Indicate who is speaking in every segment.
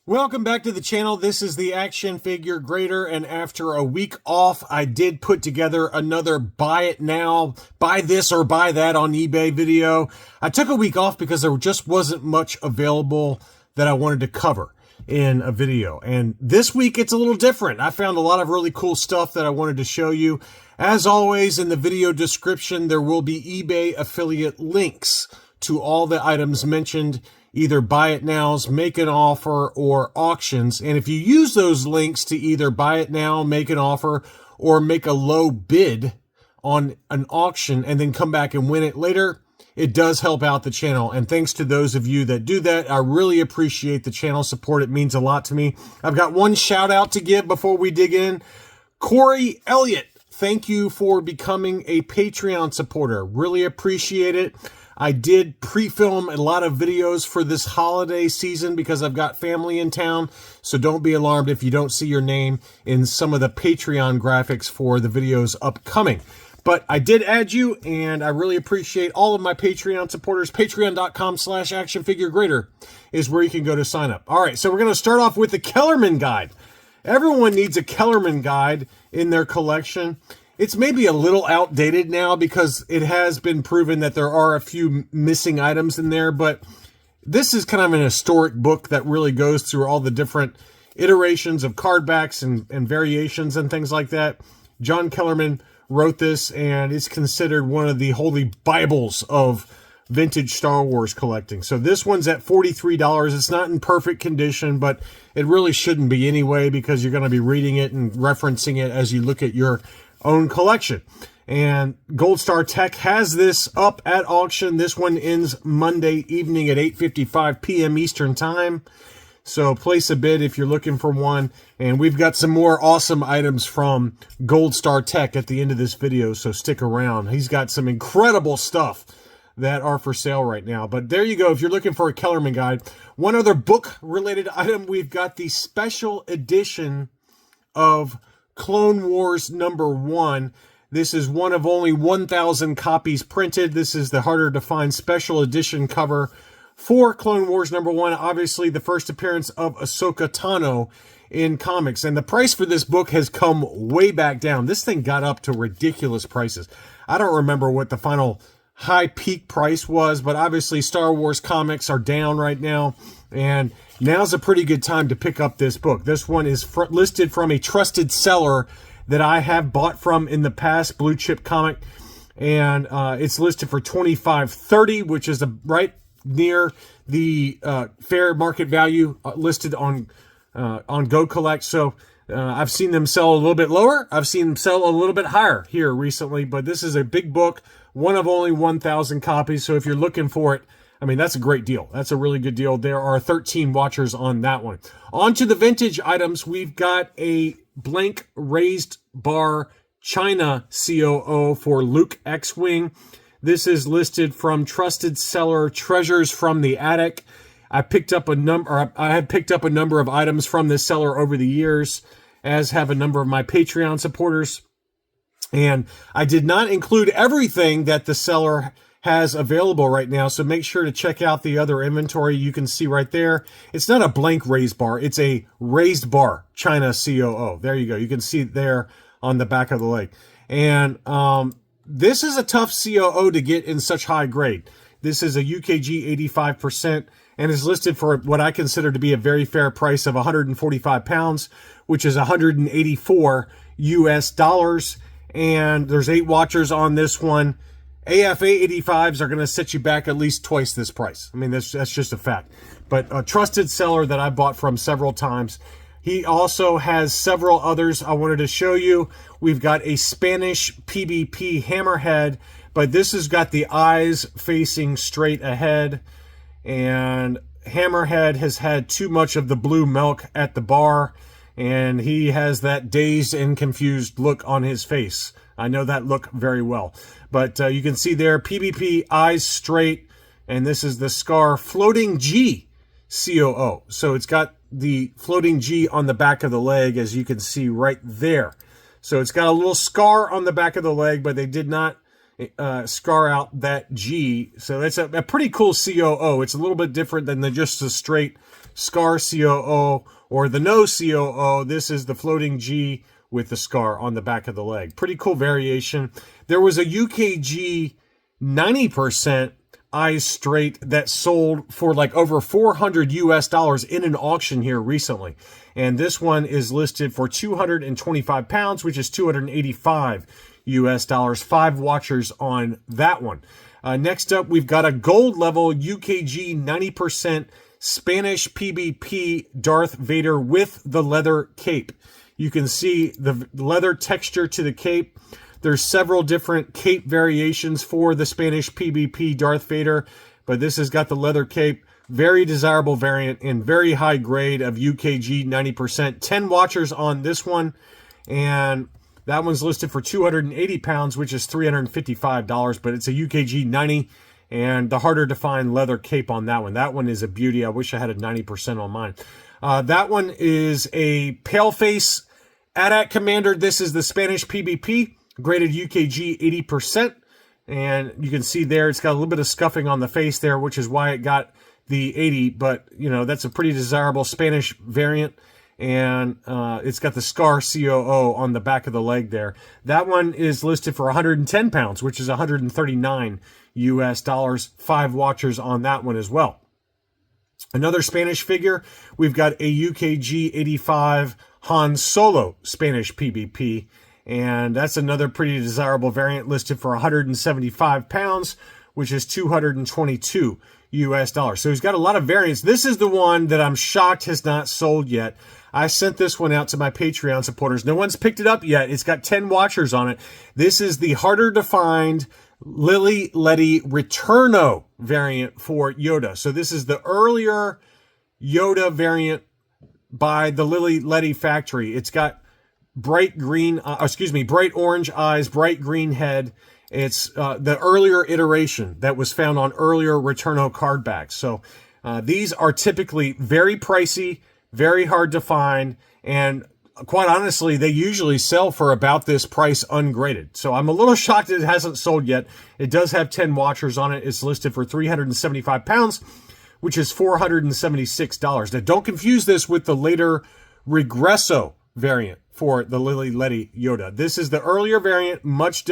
Speaker 1: Welcome back to the channel. This is the Action Figure Grader, and after a week off, I did put together another buy it now, buy this or buy that on eBay video. I took a week off because there just wasn't much available that I wanted to cover in a video. And this week it's a little different. I found a lot of really cool stuff that I wanted to show you. As always, in the video description, there will be eBay affiliate links to all the items mentioned, either buy it nows, make an offer, or auctions. And if you use those links to either buy it now, make an offer, or make a low bid on an auction and then come back and win it later, it does help out the channel. And thanks to those of you that do that, I really appreciate the channel support. It means a lot to me. I've got one shout out to give before we dig in. Corey Elliott, thank you for becoming a Patreon supporter. Really appreciate it. I did pre-film a lot of videos for this holiday season because I've got family in town, so don't be alarmed if you don't see your name in some of the Patreon graphics for the videos upcoming. But I did add you, and I really appreciate all of my Patreon supporters. Patreon.com/actionfiguregrader is where you can go to sign up. All right, so we're going to start off with the Kellerman guide. Everyone needs a Kellerman guide in their collection. It's maybe a little outdated now because it has been proven that there are a few missing items in there, but this is kind of an historic book that really goes through all the different iterations of card backs and variations and things like that. John Kellerman wrote this, and it's considered one of the holy Bibles of vintage Star Wars collecting. So this one's at $43. It's not in perfect condition, but it really shouldn't be anyway because you're going to be reading it and referencing it as you look at your own collection. And Gold Star Tech has this up at auction. This one ends Monday evening at 8:55 p.m. Eastern Time. So place a bid if you're looking for one. And we've got some more awesome items from Gold Star Tech at the end of this video, so stick around. He's got some incredible stuff that are for sale right now. But there you go, if you're looking for a Kellerman guide. One other book-related item, we've got the special edition of Clone Wars #1. This is one of only 1,000 copies printed. This is the harder to find special edition cover for Clone Wars #1. Obviously, the first appearance of Ahsoka Tano in comics. And the price for this book has come way back down. This thing got up to ridiculous prices. I don't remember what the final high peak price was, but obviously Star Wars comics are down right now. And now's a pretty good time to pick up this book. This one is listed from a trusted seller that I have bought from in the past, Blue Chip Comic, and it's listed for $25.30, which is right near the fair market value listed on Go Collect. So I've seen them sell a little bit lower. I've seen them sell a little bit higher here recently, but this is a big book, one of only 1,000 copies. So if you're looking for it, I mean, that's a great deal. That's a really good deal. There are 13 watchers on that one. On to the vintage items. We've got a blank raised bar China COO for Luke X-Wing. This is listed from trusted seller Treasures from the Attic. I have picked up a number of items from this seller over the years, as have a number of my Patreon supporters. And I did not include everything that the seller has available right now, so make sure to check out the other inventory. You can see right there, it's not a blank raised bar, it's a raised bar China COO. There you go. You can see it there on the back of the leg. And this is a tough COO to get in such high grade. This is a UKG 85% and is listed for what I consider to be a very fair price of 145 pounds, which is 184 US dollars. And there's 8 watchers on this one. AFA 85s are going to set you back at least twice this price. I mean, that's just a fact. But a trusted seller that I bought from several times. He also has several others I wanted to show you. We've got a Spanish PBP hammerhead, but this has got the eyes facing straight ahead. And Hammerhead has had too much of the blue milk at the bar, and he has that dazed and confused look on his face. I know that look very well. But you can see there, PBP, eyes straight, and this is the Scar Floating G COO. So it's got the floating G on the back of the leg, as you can see right there. So it's got a little scar on the back of the leg, but they did not scar out that G. So that's a pretty cool COO. It's a little bit different than just the straight scar COO or the no COO. This is the floating G with the scar on the back of the leg. Pretty cool variation. There was a UKG 90% eyes straight that sold for like over $400 US in an auction here recently. And this one is listed for 225 pounds, which is 285 US. 5 watchers on that one. Next up, we've got a gold level UKG 90% Spanish PBP Darth Vader with the leather cape. You can see the leather texture to the cape. There's several different cape variations for the Spanish PBP Darth Vader, but this has got the leather cape. Very desirable variant and very high grade of UKG 90%. 10 watchers on this one, and that one's listed for 280 pounds, which is $355, but it's a UKG 90 and the harder to find leather cape on that one. That one is a beauty. I wish I had a 90% on mine. That one is a Paleface AT-AT Commander. This is the Spanish PBP, graded UKG 80%. And you can see there, it's got a little bit of scuffing on the face there, which is why it got the 80. But, you know, that's a pretty desirable Spanish variant. And it's got the scar COO on the back of the leg there. That one is listed for 110 pounds, which is 139 US. 5 watchers on that one as well. Another Spanish figure, we've got a UKG 85 Han Solo Spanish PBP. And that's another pretty desirable variant listed for 175 pounds, which is 222 US. So he's got a lot of variants. This is the one that I'm shocked has not sold yet. I sent this one out to my Patreon supporters. No one's picked it up yet. It's got 10 watchers on it. This is the harder to find Lily Letty Returno variant for Yoda. So this is the earlier Yoda variant by the Lily Letty factory. It's got bright orange eyes, bright green head. It's the earlier iteration that was found on earlier Returno card backs. So these are typically very pricey, very hard to find, and quite honestly, they usually sell for about this price ungraded. So I'm a little shocked that it hasn't sold yet. It does have 10 watchers on it. It's listed for 375 pounds, which is $476. Now, don't confuse this with the later Regresso variant for the Lily Letty Yoda. This is the earlier variant, much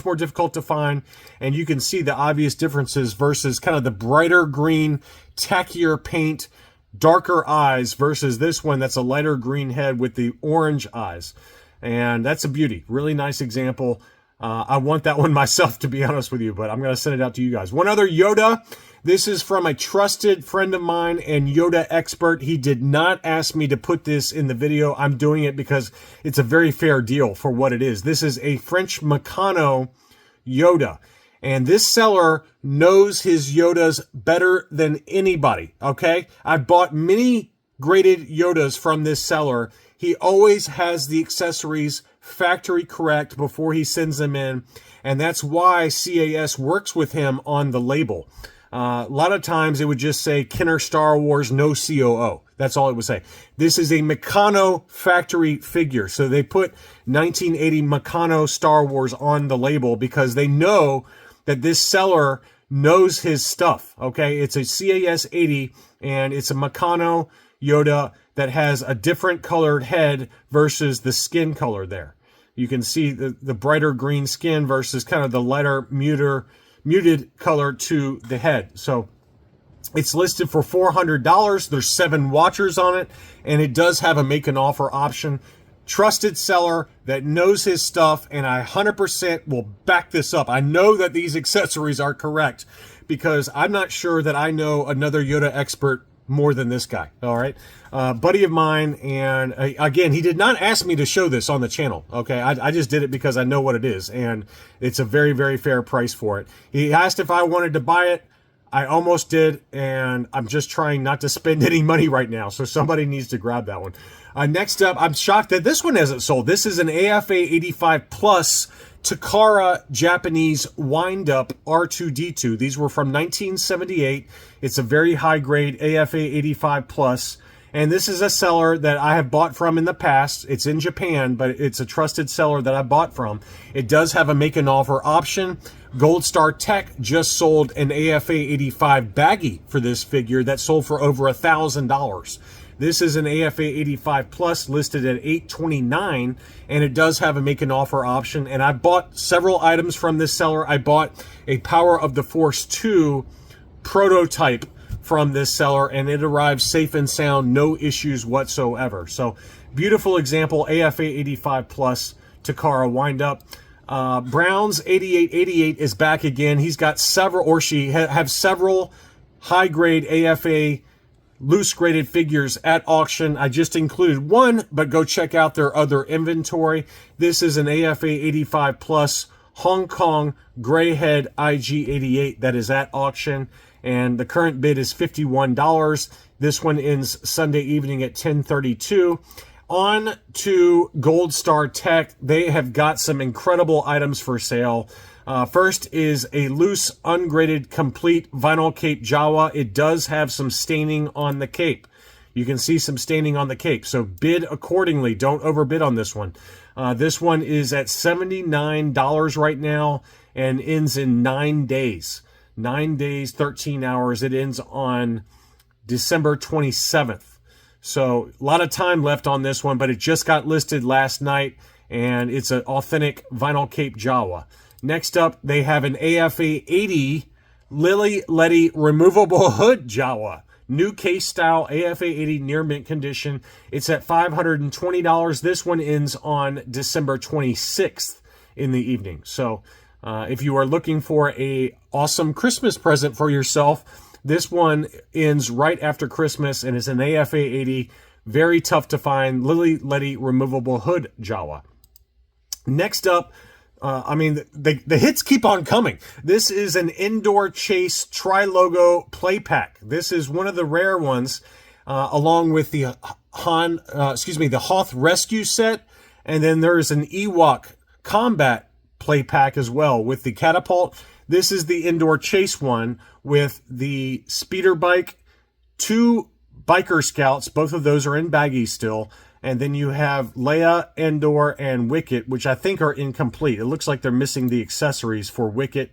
Speaker 1: more difficult to find, and you can see the obvious differences versus kind of the brighter green, tackier paint, darker eyes versus this one that's a lighter green head with the orange eyes. And that's a beauty. Really nice example. I want that one myself, to be honest with you, but I'm going to send it out to you guys. One other Yoda. This is from a trusted friend of mine and Yoda Expert. He did not ask me to put this in the video. I'm doing it because it's a very fair deal for what it is. This is a French Meccano Yoda. And this seller knows his Yodas better than anybody, okay? I've bought many graded Yodas from this seller. He always has the accessories factory correct before he sends them in, and that's why CAS works with him on the label. A lot of times it would just say Kenner Star Wars, no COO. That's all it would say. This is a Meccano factory figure. So they put 1980 Meccano Star Wars on the label because they know that this seller knows his stuff, okay? It's a CAS 80, and it's a Meccano Yoda that has a different colored head versus the skin color there. You can see the brighter green skin versus kind of the lighter, muted color to the head. So it's listed for $400. There's 7 watchers on it, and it does have a make an offer option. Trusted seller that knows his stuff, and I 100% will back this up. I know that these accessories are correct because I'm not sure that I know another Yoda expert more than this guy. All right, buddy of mine, and again, he did not ask me to show this on the channel. Okay, I just did it because I know what it is, and it's a very, very fair price for it. He asked if I wanted to buy it. I almost did, and I'm just trying not to spend any money right now, so somebody needs to grab that one. Next up, I'm shocked that this one hasn't sold. This is an AFA 85 Plus Takara Japanese wind-up R2-D2. These were from 1978. It's a very high-grade AFA 85 Plus, And this is a seller that I have bought from in the past. It's in Japan, but it's a trusted seller that I bought from. It does have a make an offer option. Gold Star Tech just sold an AFA 85 baggie for this figure that sold for over $1,000. This is an AFA 85 Plus listed at $829, and it does have a make an offer option. And I bought several items from this seller. I bought a Power of the Force 2 prototype from this seller, and it arrived safe and sound, no issues whatsoever. So beautiful example, AFA 85 Plus Takara wind up. Brown's 8888 is back again. He's got several, or she have several high grade AFA loose graded figures at auction. I just included one, but go check out their other inventory. This is an AFA 85 Plus Hong Kong Greyhead IG88 that is at auction, and the current bid is $51. This one ends Sunday evening at 10:32. On to Gold Star Tech. They have got some incredible items for sale. First is a loose, ungraded, complete vinyl cape Jawa. It does have some staining on the cape. You can see some staining on the cape, so bid accordingly. Don't overbid on this one. This one is at $79 right now and ends in 9 days. 9 days, 13 hours. It ends on December 27th. So a lot of time left on this one, but it just got listed last night, and it's an authentic vinyl cape Jawa. Next up, they have an AFA 80 Lily Letty removable hood Jawa. New case style AFA 80 near mint condition. It's at $520. This one ends on December 26th in the evening. So if you are looking for a awesome Christmas present for yourself, this one ends right after Christmas and is an AFA 80. Very tough to find Lily Letty removable hood Jawa. Next up, the hits keep on coming. This is an Indoor Chase Tri-Logo Play Pack. This is one of the rare ones, along with the the Hoth Rescue Set, and then there's an Ewok Combat Play Pack as well with the catapult. This is the Indoor Chase one with the speeder bike, 2 biker scouts. Both of those are in baggies still. And then you have Leia, Endor, and Wicket, which I think are incomplete. It looks like they're missing the accessories for Wicket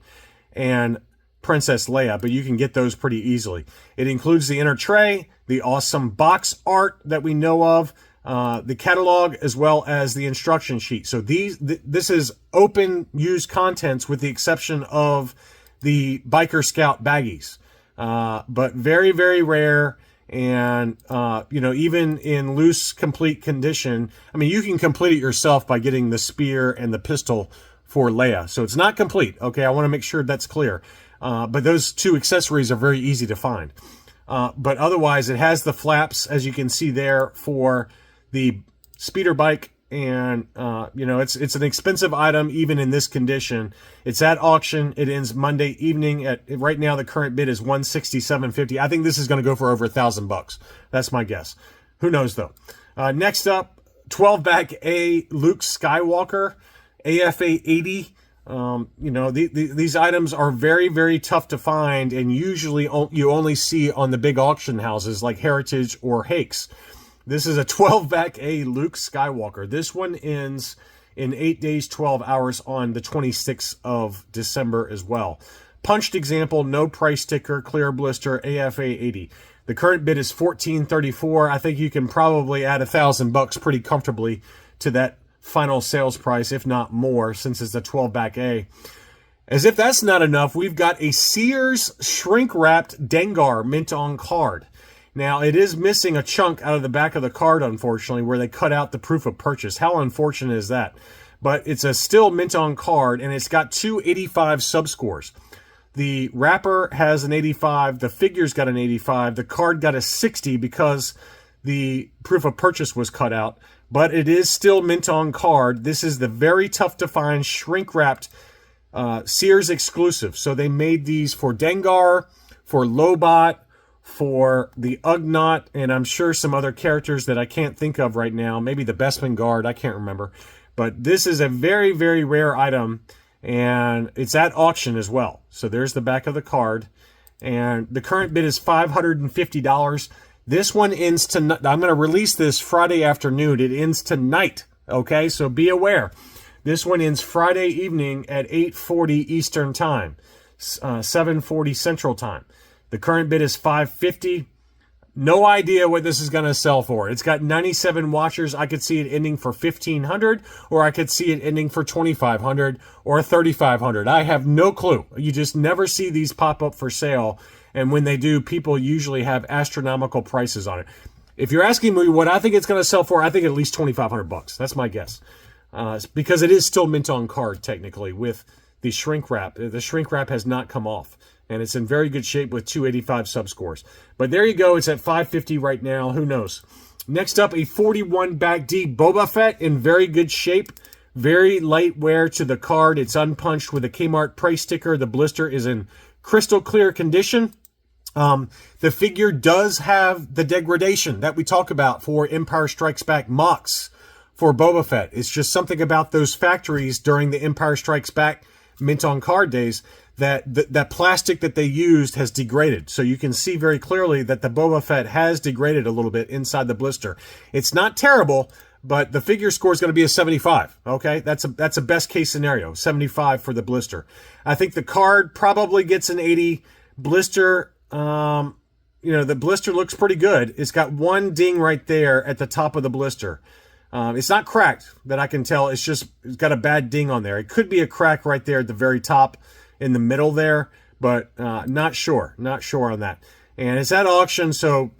Speaker 1: and Princess Leia, but you can get those pretty easily. It includes the inner tray, the awesome box art that we know of, the catalog, as well as the instruction sheet. So this is open used contents with the exception of the Biker Scout baggies, but very, very rare. And, even in loose, complete condition, you can complete it yourself by getting the spear and the pistol for Leia. So it's not complete. Okay, I want to make sure that's clear. But those 2 accessories are very easy to find. But otherwise, it has the flaps, as you can see there, for the speeder bike. And, it's an expensive item, even in this condition. It's at auction. It ends Monday evening right now, the current bid is $167.50. I think this is going to go for over $1,000. That's my guess. Who knows, though? Next up, 12-back A Luke Skywalker, AFA 80. These items are very, very tough to find, and usually you only see on the big auction houses like Heritage or Hakes. This is a 12-back A Luke Skywalker. This one ends in 8 days, 12 hours on the 26th of December as well. Punched example, no price sticker, clear blister, AFA 80. The current bid is $14.34. I think you can probably add $1,000 pretty comfortably to that final sales price, if not more, since it's a 12-back A. As if that's not enough, we've got a Sears shrink-wrapped Dengar mint on card. Now, it is missing a chunk out of the back of the card, unfortunately, where they cut out the proof of purchase. How unfortunate is that? But it's a still mint on card, and it's got 2 85 subscores. The wrapper has an 85, the figure's got an 85, the card got a 60 because the proof of purchase was cut out, but it is still mint on card. This is the very tough to find shrink-wrapped Sears exclusive. So they made these for Dengar, for Lobot, for the Ugnaught, and I'm sure some other characters that I can't think of right now. Maybe the Bestman Guard, I can't remember. But this is a very, very rare item, and it's at auction as well. So there's the back of the card. And the current bid is $550. This one ends tonight. I'm going to release this Friday afternoon. It ends tonight. Okay, so be aware. This one ends Friday evening at 8:40 Eastern Time, 7:40 Central Time. The current bid is $550. No idea what this is going to sell for. It's got 97 watchers. I could see it ending for $1,500, or I could see it ending for $2,500 or $3,500. I have no clue. You just never see these pop up for sale. And when they do, people usually have astronomical prices on it. If you're asking me what I think it's going to sell for, I think at least $2,500. That's my guess. Because it is still mint on card, technically, with the shrink wrap. The shrink wrap has not come off. And it's in very good shape with 285 subscores. But there you go. It's at $550 right now. Who knows? Next up, a 41 back D Boba Fett in very good shape. Very light wear to the card. It's unpunched with a Kmart price sticker. The blister is in crystal clear condition. The figure does have the degradation that we talk about for Empire Strikes Back mocks for Boba Fett. It's just something about those factories during the Empire Strikes Back mint on card days that plastic that they used has degraded. So you can see very clearly that the Boba Fett has degraded a little bit inside the blister. It's not terrible, but the figure score is going to be a 75. Okay, that's a best case scenario, 75 for the blister. I think the card probably gets an 80. Blister, the blister looks pretty good. It's got one ding right there at the top of the blister. It's not cracked that I can tell. It's got a bad ding on there. It could be a crack right there at the very top in the middle there, but not sure on that. And it's at auction, so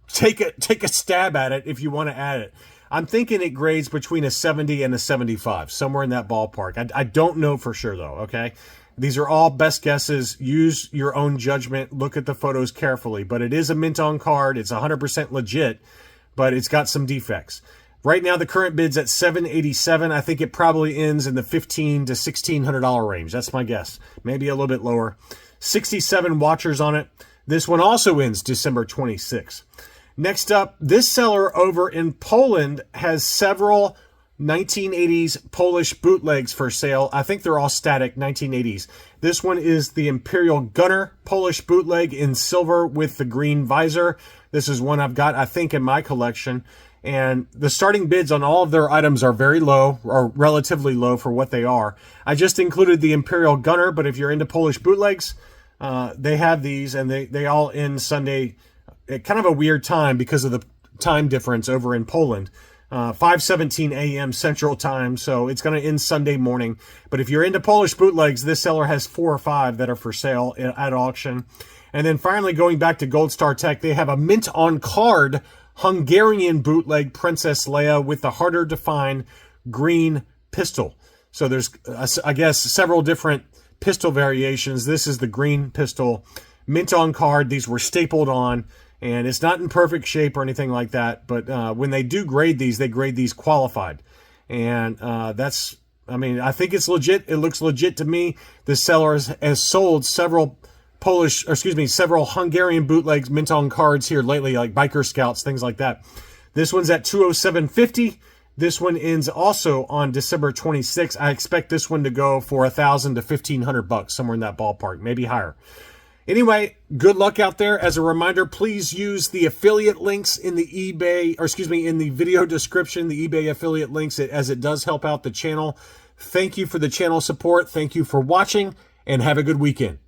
Speaker 1: take a stab at it if you want to add it. I'm thinking it grades between a 70 and a 75, somewhere in that ballpark. I don't know for sure though, okay? These are all best guesses. Use your own judgment. Look at the photos carefully, but it is a mint on card. It's 100% legit, but it's got some defects. Right now, the current bid's at $787. I think it probably ends in the $1,500 to $1,600 range. That's my guess. Maybe a little bit lower. 67 watchers on it. This one also ends December 26th. Next up, this seller over in Poland has several 1980s Polish bootlegs for sale. I think they're all static 1980s. This one is the Imperial Gunner Polish bootleg in silver with the green visor. This is one I've got, I think, in my collection. And the starting bids on all of their items are very low, or relatively low for what they are. I just included the Imperial Gunner, but if you're into Polish bootlegs, they have these, and they all end Sunday at kind of a weird time because of the time difference over in Poland. 5:17 a.m. Central Time, so it's going to end Sunday morning. But if you're into Polish bootlegs, this seller has 4 or 5 that are for sale at auction. And then finally, going back to Gold Star Tech, they have a mint on card Hungarian bootleg Princess Leia with the harder to find green pistol. So there's, I guess, several different pistol variations. This is the green pistol, mint on card. These were stapled on, and it's not in perfect shape or anything like that. But when they do grade these, they grade these qualified. And I think it's legit. It looks legit to me. The seller has sold several several Hungarian bootlegs mint on cards here lately, like Biker Scouts, things like that. This one's at $207.50. This one ends also on December 26th. I expect this one to go for $1,000 to $1,500, somewhere in that ballpark, maybe higher. Anyway, good luck out there. As a reminder, please use the affiliate links in the in the video description, the eBay affiliate links, as it does help out the channel. Thank you for the channel support. Thank you for watching, and have a good weekend.